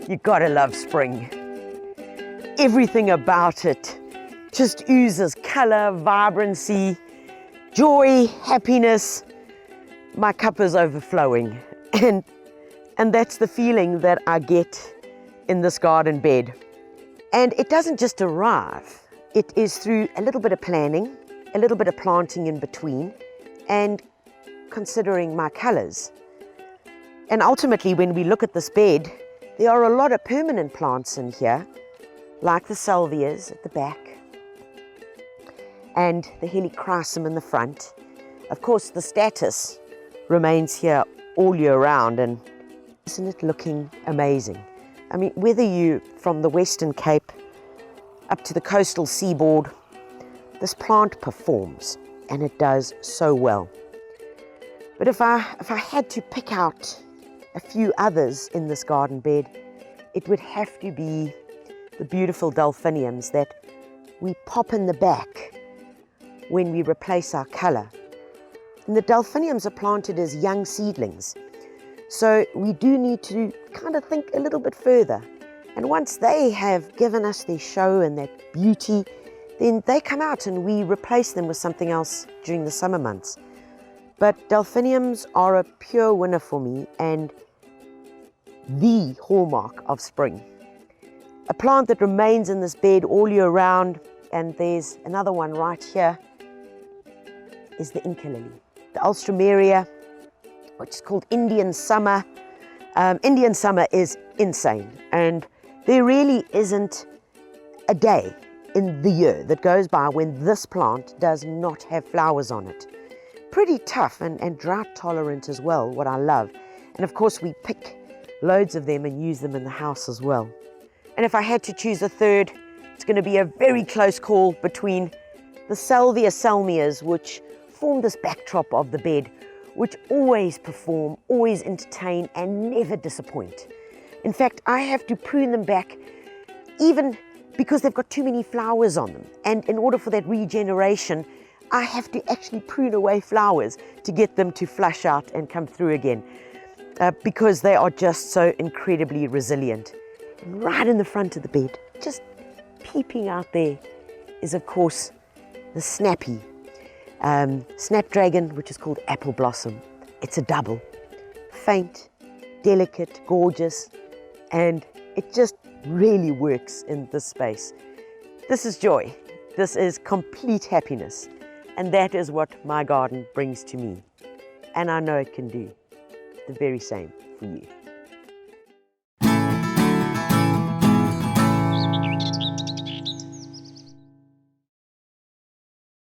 You gotta love spring. Everything about it just oozes color, vibrancy, joy, happiness. My cup is overflowing. And that's the feeling that I get in this garden bed. And it doesn't just arrive. It is through a little bit of planning, a little bit of planting in between, and considering my colors. And ultimately, when we look at this bed, there are a lot of permanent plants in here, like the salvias at the back and the helichrysum in the front. Of course, the statice remains here all year round, and isn't it looking amazing? I mean, whether you from the Western Cape up to the coastal seaboard, this plant performs, and it does so well. But if I had to pick out a few others in this garden bed, it would have to be the beautiful delphiniums that we pop in the back when we replace our color. And the delphiniums are planted as young seedlings, so we do need to kind of think a little bit further. And once they have given us their show and that beauty, then they come out and we replace them with something else during the summer months. But delphiniums are a pure winner for me and the hallmark of spring. A plant that remains in this bed all year round, and there's another one right here, is the Inca lily. The Ultramaria, which is called Indian summer. Indian summer is insane, and there really isn't a day in the year that goes by when this plant does not have flowers on it. Pretty tough and drought tolerant as well, what I love. And of course we pick loads of them and use them in the house as well. And if I had to choose a third, it's going to be a very close call between the Salvia salmias, which form this backdrop of the bed, which always perform, always entertain, and never disappoint. In fact, I have to prune them back even because they've got too many flowers on them. And in order for that regeneration, I have to actually prune away flowers to get them to flush out and come through again, because they are just so incredibly resilient. And right in the front of the bed, just peeping out there, is of course the snappy snapdragon, which is called apple blossom. It's a double, faint, delicate, gorgeous, and it just really works in this space. This is joy. This is complete happiness. And that is what my garden brings to me. And I know it can do the very same for you.